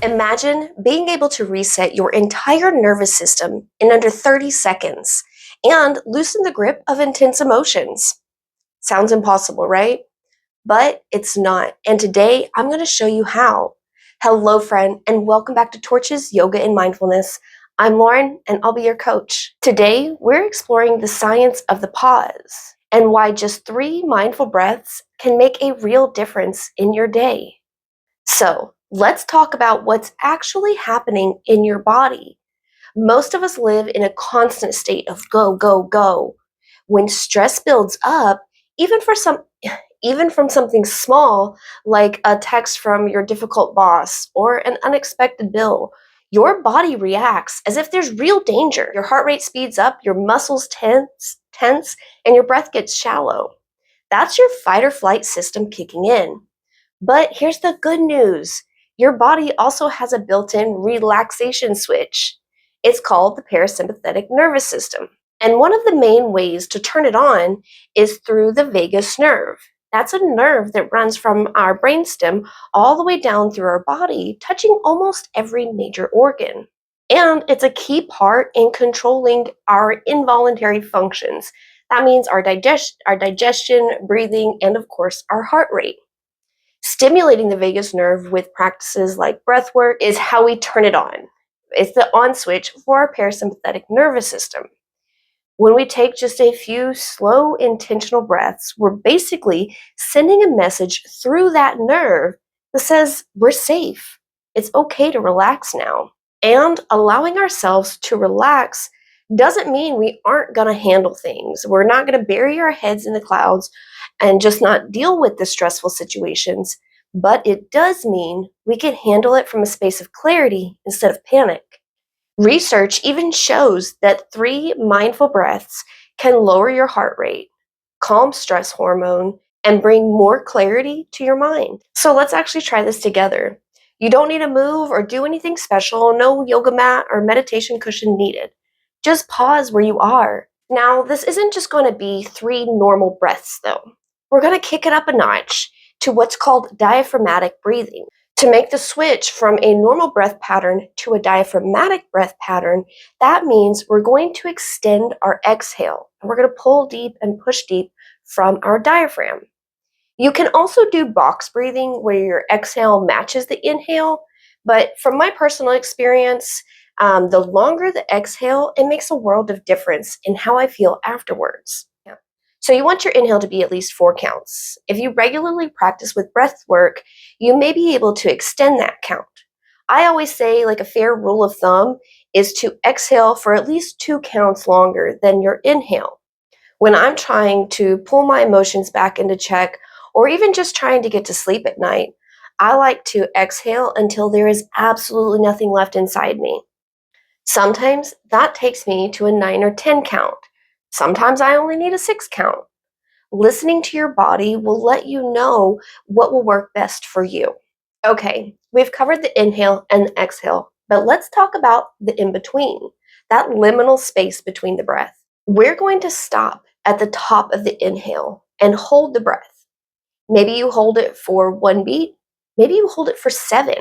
Imagine being able to reset your entire nervous system in under 30 seconds and loosen the grip of intense emotions. Sounds impossible, right? But it's not. And today I'm going to show you how. Hello, friend, and welcome back to Torches, Yoga, and Mindfulness. I'm Lauren, and I'll be your coach. Today, we're exploring the science of the pause and why just 3 mindful breaths can make a real difference in your day. So, let's talk about what's actually happening in your body. Most of us live in a constant state of go, go, go. When stress builds up, even for some even from something small like a text from your difficult boss or an unexpected bill, your body reacts as if there's real danger. Your heart rate speeds up, your muscles tense, and your breath gets shallow. That's your fight or flight system kicking in. But here's the good news. Your body also has a built-in relaxation switch. It's called the parasympathetic nervous system. And one of the main ways to turn it on is through the vagus nerve. That's a nerve that runs from our brainstem all the way down through our body, touching almost every major organ. And it's a key part in controlling our involuntary functions. That means our digestion, breathing, and of course, our heart rate. Stimulating the vagus nerve with practices like breath work is how we turn it on. It's the on switch for our parasympathetic nervous system. When we take just a few slow, intentional breaths, we're basically sending a message through that nerve that says we're safe. It's okay to relax now. And allowing ourselves to relax doesn't mean we aren't going to handle things. We're not going to bury our heads in the clouds and just not deal with the stressful situations, but it does mean we can handle it from a space of clarity instead of panic. Research even shows that 3 mindful breaths can lower your heart rate, calm stress hormone, and bring more clarity to your mind. So let's actually try this together. You don't need to move or do anything special, no yoga mat or meditation cushion needed. Just pause where you are. Now, this isn't just going to be 3 normal breaths, though. We're going to kick it up a notch to what's called diaphragmatic breathing. To make the switch from a normal breath pattern to a diaphragmatic breath pattern, that means we're going to extend our exhale. And we're going to pull deep and push deep from our diaphragm. You can also do box breathing where your exhale matches the inhale, but from my personal experience, the longer the exhale, it makes a world of difference in how I feel afterwards. Yeah. So you want your inhale to be at least 4 counts. If you regularly practice with breath work, you may be able to extend that count. I always say, like, a fair rule of thumb is to exhale for at least 2 counts longer than your inhale. When I'm trying to pull my emotions back into check, or even just trying to get to sleep at night, I like to exhale until there is absolutely nothing left inside me. Sometimes that takes me to a 9 or 10 count. Sometimes I only need a 6 count. Listening to your body will let you know what will work best for you. Okay, we've covered the inhale and the exhale, but let's talk about the in-between, that liminal space between the breath. We're going to stop at the top of the inhale and hold the breath. Maybe you hold it for 1 beat, maybe you hold it for 7.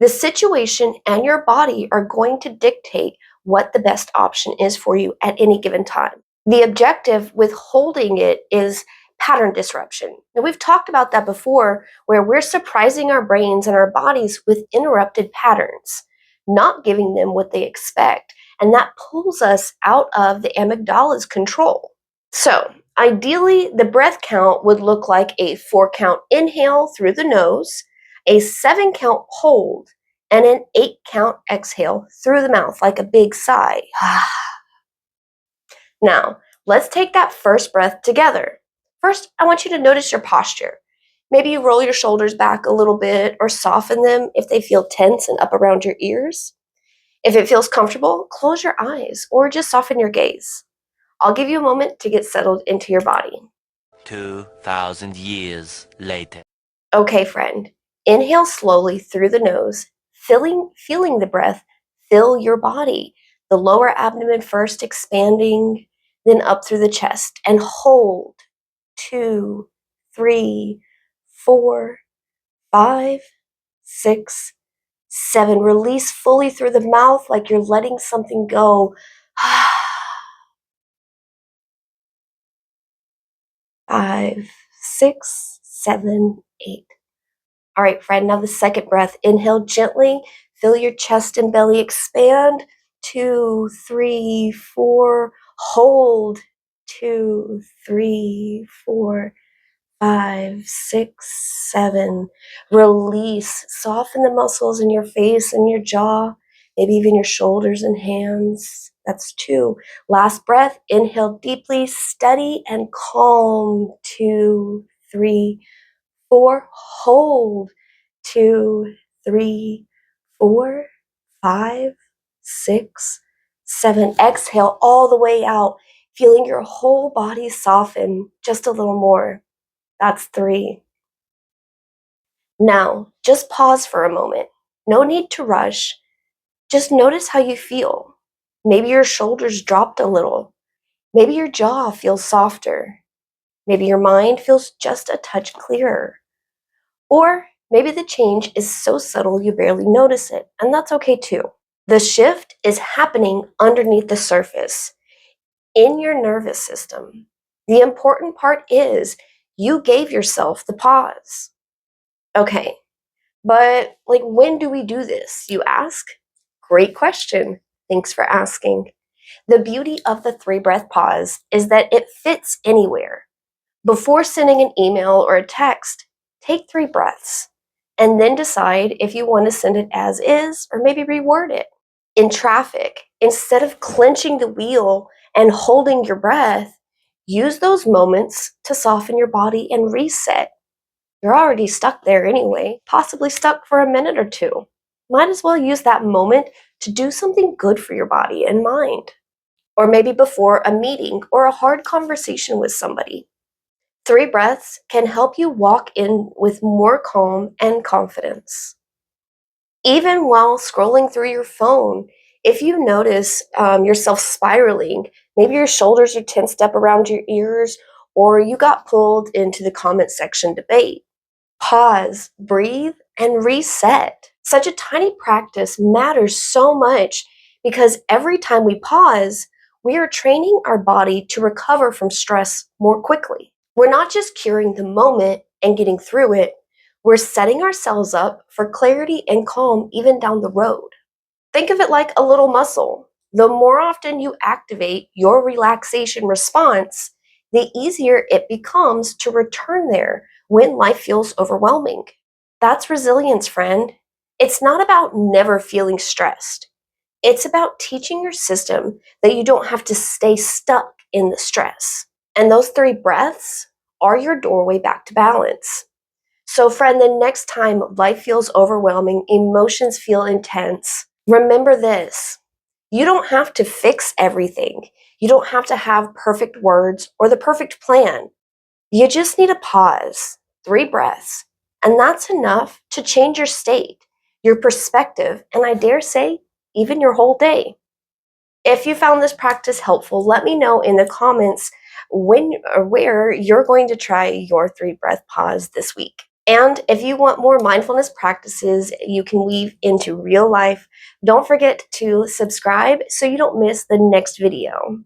The situation and your body are going to dictate what the best option is for you at any given time. The objective with holding it is pattern disruption. Now, we've talked about that before, where we're surprising our brains and our bodies with interrupted patterns, not giving them what they expect, and that pulls us out of the amygdala's control. So, ideally, the breath count would look like a 4 count inhale through the nose, a 7 count hold, and an 8 count exhale through the mouth, like a big sigh. Now, let's take that first breath together. First, I want you to notice your posture. Maybe you roll your shoulders back a little bit or soften them if they feel tense and up around your ears. If it feels comfortable, close your eyes or just soften your gaze. I'll give you a moment to get settled into your body. 2,000 years later. Okay, friend. Inhale slowly through the nose, feeling the breath fill your body. The lower abdomen first expanding, then up through the chest. And hold. 2, 3, 4, 5, 6, 7, release fully through the mouth like you're letting something go. 5, 6, 7, 8. All right, friend, now the second breath. Inhale gently, feel your chest and belly expand. 2, 3, 4. Hold. 2, 3, 4, 5, 6, 7. Release. Soften the muscles in your face and your jaw, maybe even your shoulders and hands. That's 2. Last breath. Inhale deeply, steady and calm. 2, 3, 4. Hold. 2, 3, 4, 5, 6, 7. Exhale all the way out, feeling your whole body soften just a little more. That's 3. Now, just pause for a moment. No need to rush. Just notice how you feel. Maybe your shoulders dropped a little. Maybe your jaw feels softer. Maybe your mind feels just a touch clearer. Or maybe the change is so subtle you barely notice it, and that's okay too. The shift is happening underneath the surface, in your nervous system. The important part is you gave yourself the pause. Okay, but when do we do this, you ask? Great question. Thanks for asking. The beauty of the 3-breath pause is that it fits anywhere. Before sending an email or a text, take 3 breaths and then decide if you want to send it as is or maybe reword it. In traffic, instead of clenching the wheel and holding your breath, use those moments to soften your body and reset. You're already stuck there anyway, possibly stuck for a minute or 2. Might as well use that moment to do something good for your body and mind. Or maybe before a meeting or a hard conversation with somebody. 3 breaths can help you walk in with more calm and confidence. Even while scrolling through your phone, if you notice yourself spiraling, maybe your shoulders are tensed up around your ears, or you got pulled into the comment section debate, pause, breathe, and reset. Such a tiny practice matters so much because every time we pause, we are training our body to recover from stress more quickly. We're not just curing the moment and getting through it, we're setting ourselves up for clarity and calm even down the road. Think of it like a little muscle. The more often you activate your relaxation response, the easier it becomes to return there when life feels overwhelming. That's resilience, friend. It's not about never feeling stressed. It's about teaching your system that you don't have to stay stuck in the stress. And those 3 breaths are your doorway back to balance. So, friend, the next time life feels overwhelming, emotions feel intense, remember this. You don't have to fix everything. You don't have to have perfect words or the perfect plan. You just need a pause, 3 breaths, and that's enough to change your state, your perspective, and I dare say, even your whole day. If you found this practice helpful, let me know in the comments when or where you're going to try your 3-breath pause this week. And if you want more mindfulness practices you can weave into real life, don't forget to subscribe so you don't miss the next video.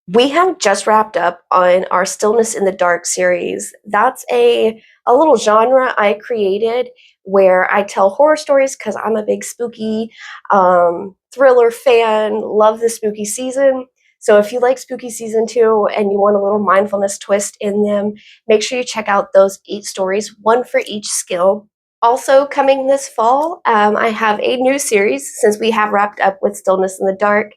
We have just wrapped up on our Stillness in the Dark series. That's a little genre I created where I tell horror stories because I'm a big spooky thriller fan, love the spooky season. So if you like spooky season 2 and you want a little mindfulness twist in them, make sure you check out those 8 stories, 1 for each skill. Also coming this fall, I have a new series. Since we have wrapped up with Stillness in the Dark,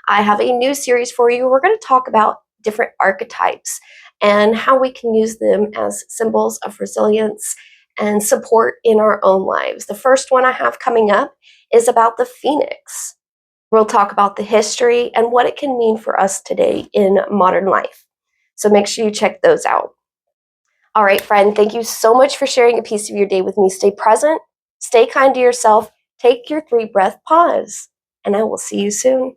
I have a new series for you. We're going to talk about different archetypes and how we can use them as symbols of resilience and support in our own lives. The first one I have coming up is about the phoenix. We'll talk about the history and what it can mean for us today in modern life. So make sure you check those out. All right, friend, thank you so much for sharing a piece of your day with me. Stay present, stay kind to yourself, take your 3-breath pause, and I will see you soon.